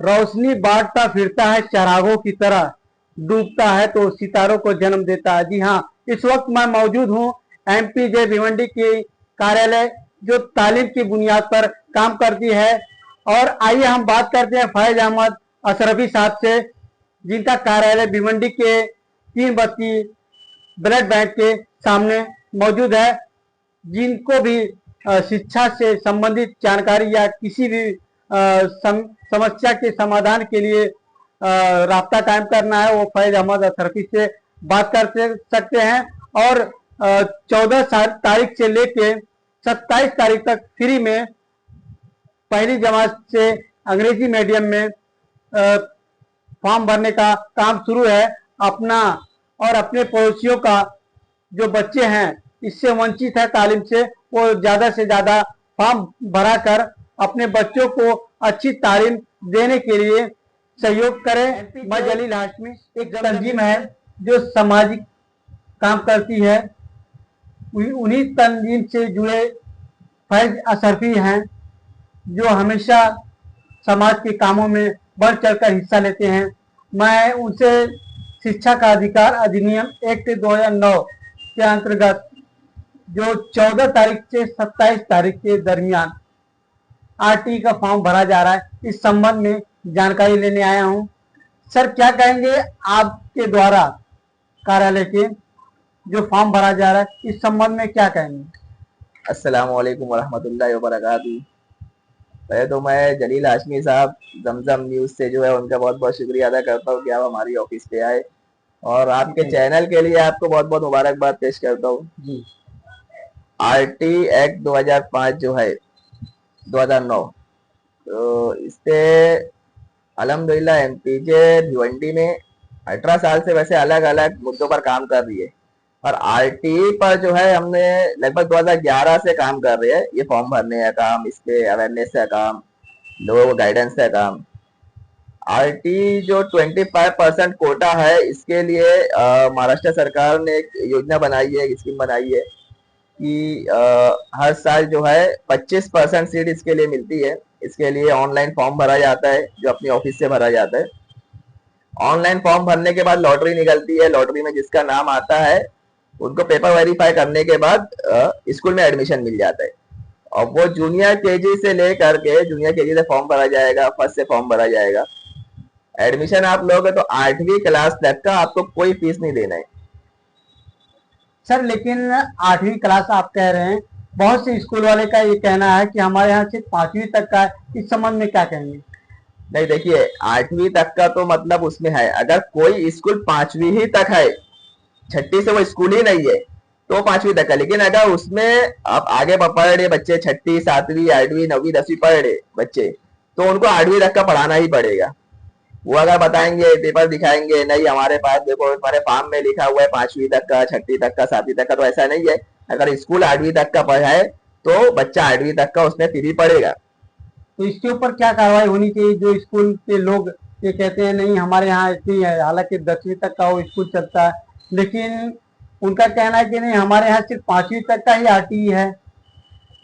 रोशनी बांटता फिरता है चरागों की तरह, डूबता है तो सितारों को जन्म देता है। जी हाँ, इस वक्त मैं मौजूद हूँ एमपीजे भिवंडी के कार्यालय, जो तालीम की बुनियाद पर काम करती है। और आइए हम बात करते हैं फैज अहमद अशरफी साहब से, जिनका कार्यालय भिवंडी के 3 बत्ती ब्लड बैंक के सामने मौजूद है। जिनको भी शिक्षा से संबंधित जानकारी या किसी भी समस्या के समाधान के लिए रास्ता कायम करना है, वो फैज अहमद अशरफी से बात कर सकते हैं। और 14 तारीख से लेके 27 तारीख तक फ्री में पहली जमात से अंग्रेजी मीडियम में फॉर्म भरने का काम शुरू है। अपना और अपने पड़ोसियों का जो बच्चे हैं इससे वंचित है तालीम से, वो ज्यादा से ज्यादा फॉर्म भरा कर अपने बच्चों को अच्छी तालीम देने के लिए सहयोग करें। मैं जलील हाशमी, एक तंजीम है जो सामाजिक काम करती है, उन्हीं तंजीम से जुड़े फैज अशरफी हैं, जो हमेशा समाज के कामों में बढ़ चढ़कर हिस्सा लेते हैं। मैं उनसे शिक्षा का अधिकार अधिनियम एक्ट 2009 के अंतर्गत जो 14 तारीख से 27 तारीख के दरमियान आरटी का फॉर्म भरा जा रहा है, इस संबंध में जानकारी लेने आया हूं। सर, क्या कहेंगे आपके द्वारा कार्यालय के जो फॉर्म भरा जा रहा है, इस संबंध में क्या कहेंगे? अस्सलाम वालेकुम वरहमतुल्लाहि वबरकातुहू। पहले तो मैं जलील हाशमी साहब जमजम न्यूज़ से जो है उनका बहुत बहुत शुक्रिया अदा करता हूँ कि आप हमारी ऑफिस पे आए, और आपके चैनल के लिए आपको बहुत बहुत मुबारकबाद पेश करता हूँ। आरटी एक्ट 2005 जो है 2009, तो इससे अल्हम्दुलिल्लाह एमपीजे भिवंडी में 18 साल से वैसे अलग अलग मुद्दों पर काम कर रही है, और आरटी पर जो है हमने लगभग 2011 से काम कर रहे हैं। ये फॉर्म भरने का काम, इस पे अवेयरनेस का काम, लोगों को गाइडेंस का काम। आरटी जो 25% कोटा है, इसके लिए महाराष्ट्र सरकार ने एक योजना बनाई है, एक स्कीम बनाई है कि हर साल जो है 25% सीट इसके लिए मिलती है। इसके लिए ऑनलाइन फॉर्म भरा जाता है, जो अपनी ऑफिस से भरा जाता है। ऑनलाइन फॉर्म भरने के बाद लॉटरी निकलती है, लॉटरी में जिसका नाम आता है उनको पेपर वेरीफाई करने के बाद स्कूल में एडमिशन मिल जाता है। और वो जूनियर केजी से लेकर के जूनियर केजी से फॉर्म भरा जाएगा, फर्स्ट से फॉर्म भरा जाएगा। एडमिशन आप लोगे तो 8वीं क्लास तक का आपको कोई फीस नहीं देना है। सर, लेकिन 8वीं क्लास आप कह रहे हैं, बहुत से स्कूल वाले का ये कहना है कि हमारे यहाँ सिर्फ 5वीं तक का है। इस संबंध में क्या कहेंगे? नहीं, देखिए 8वीं तक का तो मतलब उसमें है, अगर कोई स्कूल 5वीं ही तक है, 6ठी से वो स्कूल ही नहीं है, तो 5वीं तक है। लेकिन अगर उसमें आप आगे पढ़ रहे बच्चे, 6ठी 7वीं 8वीं 9वीं 10वीं पढ़ रहे बच्चे, तो उनको 8वीं तक का पढ़ाना ही पड़ेगा। वो अगर बताएंगे, पेपर दिखाएंगे, नहीं हमारे पास देखो हमारे फॉर्म में लिखा हुआ है 5वीं तक का, 6ठी तक का, 7वीं तक का, तो ऐसा नहीं है। अगर स्कूल 8वीं तक का पढ़ाए तो बच्चा 8वीं तक का उसमें फ्री पढ़ेगा। तो इसके ऊपर क्या कार्रवाई होनी चाहिए? जो स्कूल के लोग ये कहते हैं नहीं हमारे यहाँ ऐसी है, हालांकि 10वीं तक का वो स्कूल चलता है, लेकिन उनका कहना है कि नहीं हमारे यहाँ सिर्फ 5वीं तक का ही आरटी है।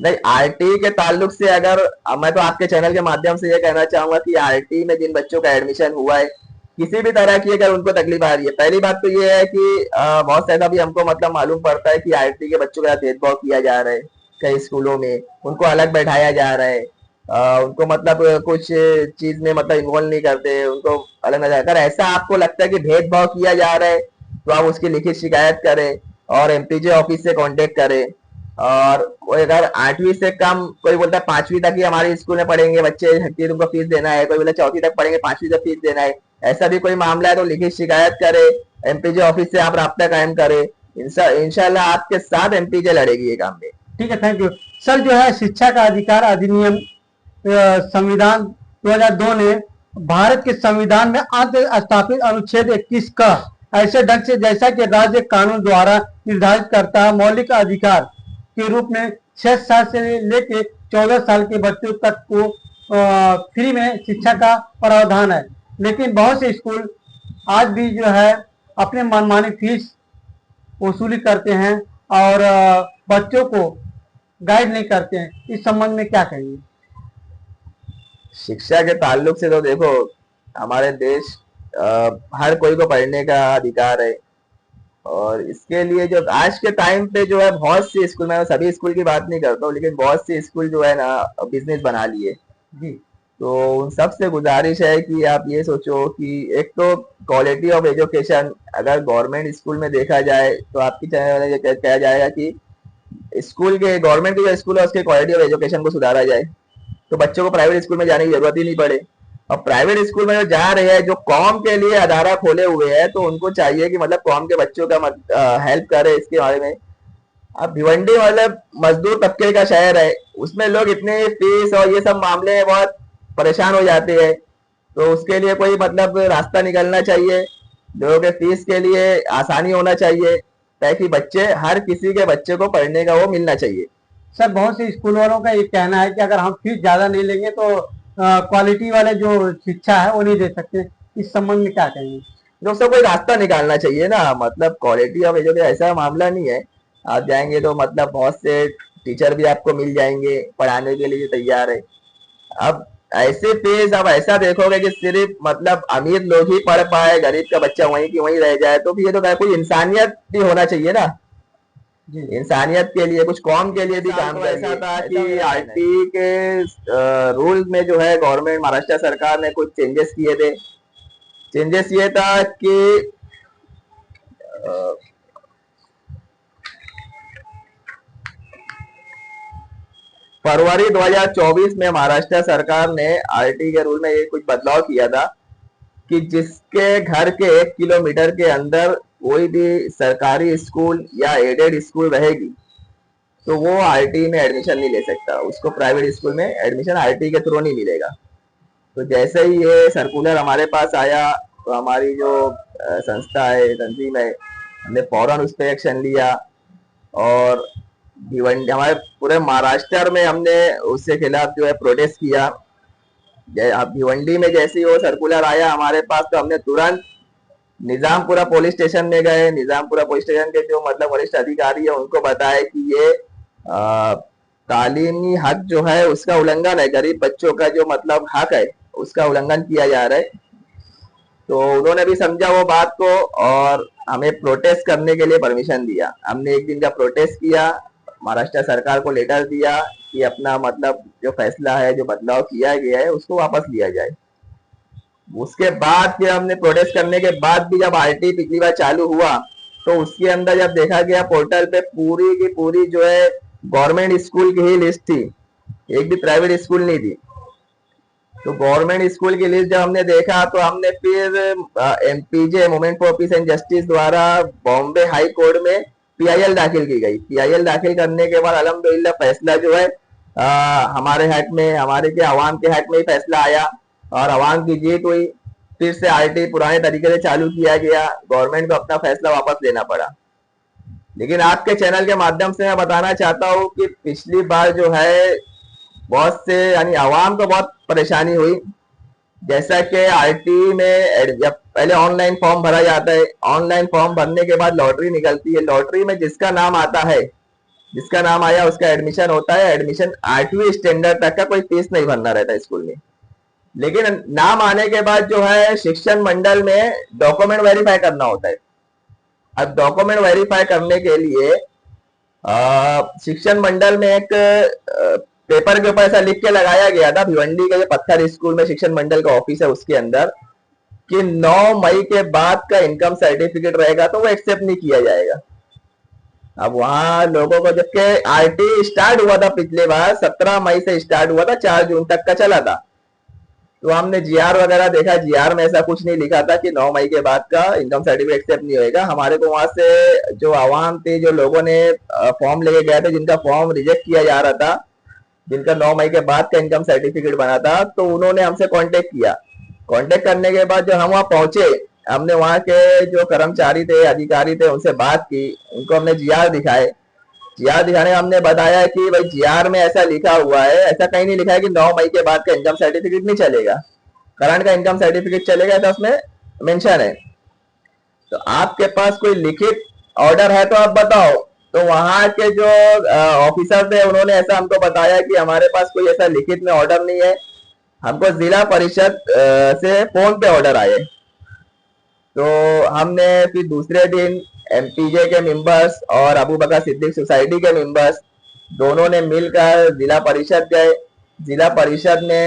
नहीं, आरटी के ताल्लुक से अगर मैं तो आपके चैनल के माध्यम से ये कहना चाहूंगा कि आरटी में जिन बच्चों का एडमिशन हुआ है, किसी भी तरह की अगर उनको तकलीफ आ रही है, पहली बात तो ये है कि बहुत सा ऐसा भी हमको मतलब मालूम पड़ता है कि आरटी के बच्चों का भेदभाव किया जा रहा है कई स्कूलों में, उनको अलग बैठाया जा रहा है, उनको मतलब कुछ चीज में मतलब इन्वॉल्व नहीं करते, उनको अलग नजर। अगर ऐसा आपको लगता है कि भेदभाव किया जा रहा है तो आप उसकी लिखित शिकायत करें और एमपीजे ऑफिस से कांटेक्ट करें। और कोई अगर 8वीं से कम, कोई बोलता है 5वीं तक ही हमारे स्कूल में पढ़ेंगे बच्चे, 6ठी तुमको फीस देना है, कोई बोलता 4वीं तक पढ़ेंगे 5वीं तक फीस देना है, ऐसा भी कोई मामला है तो लिखित शिकायत करे, एमपीजे ऑफिस से आप राब्ता कायम करें। इंशाल्लाह आपके साथ एमपीजे लड़ेगी ये काम में। ठीक है, थैंक यू। सर, जो है शिक्षा का अधिकार अधिनियम संविधान 2002 ने भारत के संविधान में स्थापित अनुच्छेद 21 का ऐसे ढंग से जैसा कि राज्य कानून द्वारा निर्धारित करता है, मौलिक अधिकार के रूप में 6 साल से लेके 14 साल के बच्चों तक को फ्री में शिक्षा का प्रावधान है। लेकिन बहुत से स्कूल आज भी जो है अपने मनमानी फीस वसूली करते हैं और बच्चों को गाइड नहीं करते हैं। इस संबंध में क्या कहेंगे? शिक्षा के ताल्लुक से तो देखो, हमारे देश हर कोई को पढ़ने का अधिकार है। और इसके लिए जो आज के टाइम पे जो है बहुत सी स्कूल, मैं सभी स्कूल की बात नहीं करता हूँ, लेकिन बहुत सी स्कूल जो है ना बिजनेस बना लिए। जी। तो उन सबसे गुजारिश है कि आप ये सोचो कि एक तो क्वालिटी ऑफ एजुकेशन, अगर गवर्नमेंट स्कूल में देखा जाए तो आपकी चैनल में ये कहा जाएगा कि स्कूल के, गवर्नमेंट के जो स्कूल है उसके क्वालिटी ऑफ एजुकेशन को सुधारा जाए, तो बच्चों को प्राइवेट स्कूल में जाने की जरूरत ही नहीं पड़े। और प्राइवेट स्कूल में जो जा रहे हैं, जो कॉम के लिए अदारा खोले हुए हैं, तो उनको चाहिए कि मतलब कॉम के बच्चों का हेल्प करे इसके बारे में। अब भिवंडी मतलब मजदूर तबके का शहर है, उसमें लोग इतने फीस और ये सब मामले में बहुत परेशान हो जाते हैं। तो उसके लिए कोई मतलब रास्ता निकलना चाहिए, लोगों के फीस के लिए आसानी होना चाहिए, ताकि बच्चे, हर किसी के बच्चे को पढ़ने का वो मिलना चाहिए। सर बहुत से स्कूल वालों का ये कहना है कि अगर हम फीस ज्यादा नहीं लेंगे तो क्वालिटी वाले जो शिक्षा है वो नहीं दे सकते। इस संबंध में क्या कहेंगे? लोग सब कोई रास्ता निकालना चाहिए ना, मतलब क्वालिटी ऑफ एजुकेशन ऐसा मामला नहीं है। आप जाएंगे तो मतलब बहुत से टीचर भी आपको मिल जाएंगे पढ़ाने के लिए तैयार है। अब ऐसे फेज अब ऐसा देखोगे कि सिर्फ मतलब अमीर लोग ही पढ़ पाए, गरीब का बच्चा वहीं की वहीं रह जाए, तो फिर ये तो कोई इंसानियत भी होना चाहिए ना। जी। इंसानियत के लिए, कुछ कौम के लिए भी काम तो ऐसा ऐसा था कि आरटी के रूल में जो है गवर्नमेंट, महाराष्ट्र सरकार ने कुछ चेंजेस किए थे। चेंजेस ये था कि अ, फरवरी 2024 में महाराष्ट्र सरकार ने आरटी के रूल में ये कुछ बदलाव किया था कि जिसके घर के 1 किलोमीटर के अंदर कोई भी सरकारी स्कूल या एडेड स्कूल रहेगी, तो वो आरटी में एडमिशन नहीं ले सकता, उसको प्राइवेट स्कूल में एडमिशन आरटी के थ्रू नहीं मिलेगा। तो जैसे ही ये सर्कुलर हमारे पास आया, तो हमारी जो संस्था है, तंजीम है, हमने फौरन उस पर एक्शन लिया। और भिवंडी, हमारे पूरे महाराष्ट्र में हमने उसके खिलाफ जो है प्रोटेस्ट किया। भिवंडी में जैसे ही वो सर्कुलर आया हमारे पास, तो हमने तुरंत निजामपुरा पुलिस स्टेशन में गए। निजामपुरा पुलिस स्टेशन के जो मतलब वरिष्ठ अधिकारी है उनको बताया कि ये तालीमी हक जो है उसका उल्लंघन है, गरीब बच्चों का जो मतलब हक है उसका उल्लंघन किया जा रहा है। तो उन्होंने भी समझा वो बात को और हमें प्रोटेस्ट करने के लिए परमिशन दिया। हमने एक दिन का प्रोटेस्ट किया, महाराष्ट्र सरकार को लेटर दिया कि अपना मतलब जो फैसला है, जो बदलाव किया गया है, उसको वापस लिया जाए। उसके बाद फिर हमने प्रोटेस्ट करने के बाद भी जब आरटी पिछली बार चालू हुआ, तो उसके अंदर जब देखा गया पोर्टल पे पूरी की पूरी जो है गवर्नमेंट स्कूल की ही लिस्ट थी, एक भी प्राइवेट स्कूल नहीं थी। तो गवर्नमेंट स्कूल की लिस्ट जब हमने देखा, तो हमने फिर MPJ, movement for piece and justice द्वारा बॉम्बे हाई कोर्ट में पीआईएल दाखिल की गई। पीआईएल दाखिल करने के बाद अल्हम्दुलिल्लाह फैसला जो है हमारे हक में, हमारे के अवाम के हक में ही फैसला आया और अवाम की जीत हुई। फिर से आरटी पुराने तरीके से चालू किया गया, गवर्नमेंट को अपना फैसला वापस लेना पड़ा। लेकिन आपके चैनल के माध्यम से मैं बताना चाहता हूँ कि पिछली बार जो है बहुत से यानी आवाम को बहुत परेशानी हुई। जैसा कि आरटी में जब पहले ऑनलाइन फॉर्म भरा जाता है, ऑनलाइन फॉर्म भरने के बाद लॉटरी निकलती है, लॉटरी में जिसका नाम आता है, जिसका नाम आया उसका एडमिशन होता है। एडमिशन 8वीं स्टैंडर्ड तक का कोई फीस नहीं भरना रहता स्कूल में। लेकिन नाम आने के बाद जो है शिक्षण मंडल में डॉक्यूमेंट वेरीफाई करना होता है। अब डॉक्यूमेंट वेरीफाई करने के लिए शिक्षण मंडल में एक पेपर के ऊपर ऐसा लिख के लगाया गया था, भिवंडी के पत्थर स्कूल में शिक्षण मंडल का ऑफिस है उसके अंदर, कि 9 मई के बाद का इनकम सर्टिफिकेट रहेगा तो वो एक्सेप्ट नहीं किया जाएगा। अब वहां लोगों को, जबकि आरटी स्टार्ट हुआ था पिछले बार 17 मई से स्टार्ट हुआ था, 4 जून तक का चला था। तो हमने जीआर वगैरह देखा, जीआर में ऐसा कुछ नहीं लिखा था कि 9 मई के बाद का इनकम सर्टिफिकेट एक्सेप्ट नहीं होएगा। हमारे को वहां से जो आवाम थी, जो लोगों ने फॉर्म लेके गए थे, जिनका फॉर्म रिजेक्ट किया जा रहा था, जिनका 9 मई के बाद का इनकम सर्टिफिकेट बना था, तो उन्होंने हमसे कांटेक्ट किया। कांटेक्ट करने के बाद जब हम वहां पहुंचे, हमने वहां के जो कर्मचारी थे, अधिकारी थे, उनसे बात की, उनको हमने जीआर दिखाए। जीआर दिखाने हमने बताया कि भाई जीआर में ऐसा लिखा हुआ है, ऐसा कहीं नहीं लिखा है कि 9 मई के बाद का इनकम सर्टिफिकेट नहीं चलेगा, करंट का इनकम सर्टिफिकेट चलेगा, तो उसमें मेंशन है। तो आपके पास कोई लिखित ऑर्डर है तो आप बताओ। तो वहां के जो ऑफिसर थे उन्होंने ऐसा हमको बताया कि हमारे पास कोई ऐसा लिखित में ऑर्डर नहीं है, हमको जिला परिषद से फोन पे ऑर्डर आए। तो हमने फिर दूसरे दिन एमपीजे के मेंबर्स और अबू बकर सिद्दीक सोसाइटी के मेंबर्स दोनों ने मिलकर जिला परिषद गए। जिला परिषद ने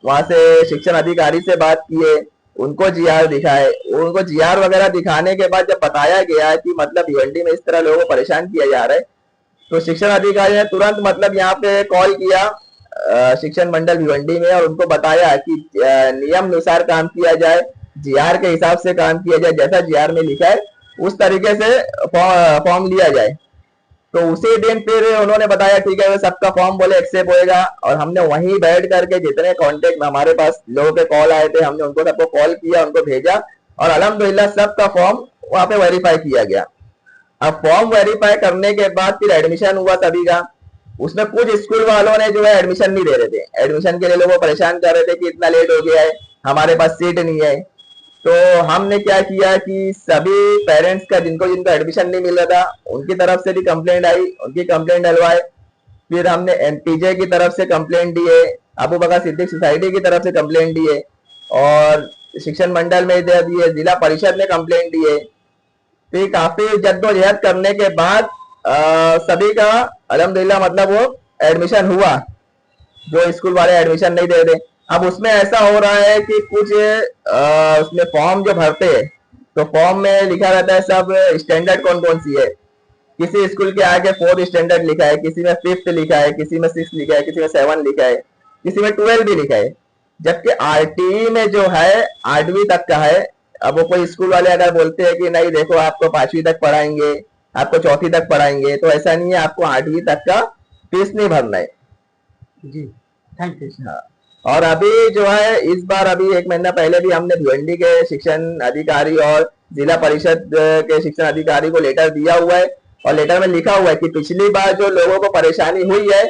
वहां से शिक्षण अधिकारी से बात किए, उनको जीआर दिखाए। उनको जीआर वगैरह दिखाने के बाद जब बताया गया कि मतलब भिवंडी में इस तरह लोगों को परेशान किया जा रहा है, तो शिक्षण अधिकारी ने तुरंत मतलब यहाँ पे कॉल किया शिक्षण मंडल भिवंडी में और उनको बताया कि नियम अनुसार काम किया जाए, जीआर के हिसाब से काम किया जाए, जैसा जीआर में लिखा है उस तरीके से फॉर्म लिया जाए। तो उसी दिन फिर उन्होंने बताया ठीक है सबका फॉर्म बोले एक्सेप्ट होएगा। और हमने वहीं बैठ करके जितने कांटेक्ट हमारे पास लोगों के कॉल आए थे, हमने उनको सबको कॉल किया, उनको भेजा और अल्हम्दुलिल्लाह सबका फॉर्म वहां पे वेरीफाई किया गया। अब फॉर्म वेरीफाई करने के बाद फिर एडमिशन हुआ सभी का। उसमें कुछ स्कूल वालों ने जो है एडमिशन नहीं दे रहे थे, एडमिशन के लिए लोगों को परेशान कर रहे थे कि इतना लेट हो गया है, हमारे पास सीट नहीं है। तो हमने क्या किया कि सभी पेरेंट्स का जिनको जिनको एडमिशन नहीं मिल रहा था उनकी तरफ से भी कंप्लेंट आई, उनकी कंप्लेंट डलवाए। फिर हमने एमपीजे की तरफ से कंप्लेंट दिए, अबू बकर सिद्दीक सोसाइटी की तरफ से कंप्लेंट दिए और शिक्षण मंडल में दे दिए, जिला परिषद में कंप्लेंट दिए। फिर काफी जद्दोजहद करने के बाद सभी का अल्हम्दुलिल्लाह मतलब वो एडमिशन हुआ, जो स्कूल वाले एडमिशन नहीं दे रहे। अब उसमें ऐसा हो रहा है कि कुछ उसमें फॉर्म जो भरते हैं तो फॉर्म में लिखा रहता है सब स्टैंडर्ड कौन कौन सी है। किसी स्कूल के आगे 4th स्टैंडर्ड लिखा है, किसी में 5th लिखा है, किसी में 6 लिखा है, किसी में 7 लिखा है, किसी में 12 भी लिखा है। जबकि आरटीई में जो है 8वीं तक का है। अब वो कोई स्कूल वाले अगर बोलते हैं कि नहीं देखो आपको 5वीं तक पढ़ाएंगे, आपको 4थी तक पढ़ाएंगे, तो ऐसा नहीं है, आपको 8वीं तक का फीस नहीं भरना है। जी थैंक यू। हाँ। और अभी जो है इस बार अभी 1 महीना पहले भी हमने भिवंडी के शिक्षण अधिकारी और जिला परिषद के शिक्षण अधिकारी को लेटर दिया हुआ है और लेटर में लिखा हुआ है कि पिछली बार जो लोगों को परेशानी हुई है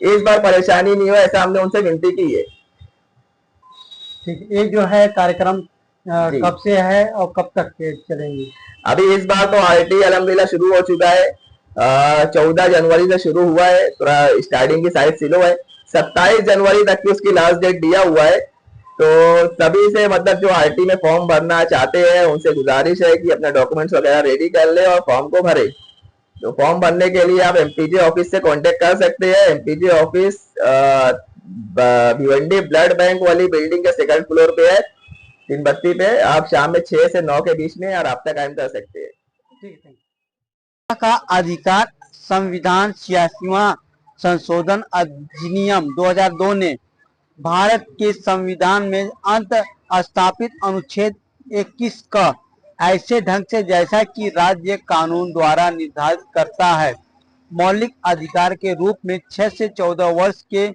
इस बार परेशानी नहीं हो, ऐसा हमने उनसे विनती की है। ठीक, ये जो है कार्यक्रम जी। कब से है और कब तक के चलेंगे? अभी इस बार तो आरटी अल्हम्दुलिल्लाह शुरू हो चुका है, 14 जनवरी से शुरू हुआ है, थोड़ा स्टार्टिंग की साइड स्लो है। 27 जनवरी तक की उसकी लास्ट डेट दिया हुआ है। तो सभी से मतलब जो आरटी में फॉर्म भरना चाहते हैं उनसे गुजारिश है कि अपना डॉक्यूमेंट्स वगैरह रेडी कर ले और फॉर्म को भरे। तो फॉर्म भरने के लिए आप एमपीजे ऑफिस से कांटेक्ट कर सकते हैं। MPJ office Bhiwandi blood bank वाली बिल्डिंग के 2nd फ्लोर पे है, 3 बत्ती पे। आप शाम में 6 से 9 के बीच में राब्ता कायम कर सकते हैं। ठीक है। का अधिकार संविधान 86वां संशोधन अधिनियम 2002 ने भारत के संविधान में अंत स्थापित अनुच्छेद 21 का ऐसे ढंग से जैसा कि राज्य कानून द्वारा निर्धारित करता है मौलिक अधिकार के रूप में 6 से 14 वर्ष के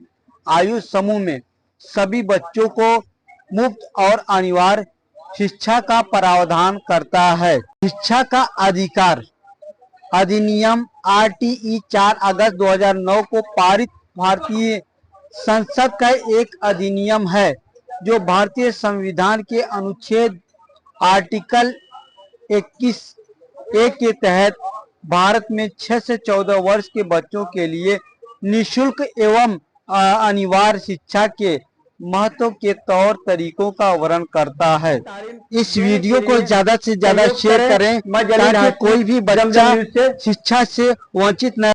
आयु समूह में सभी बच्चों को मुफ्त और अनिवार्य शिक्षा का प्रावधान करता है। शिक्षा का अधिकार अधिनियम आरटीई 4 अगस्त 2009 को पारित भारतीय संसद का एक अधिनियम है जो भारतीय संविधान के अनुच्छेद आर्टिकल 21A के तहत भारत में 6 से 14 वर्ष के बच्चों के लिए निःशुल्क एवं अनिवार्य शिक्षा के महत्व के तौर तरीकों का वर्णन करता है। इस वीडियो को ज्यादा से ज्यादा शेयर करें ताकि कोई भी बच्चा शिक्षा से वंचित न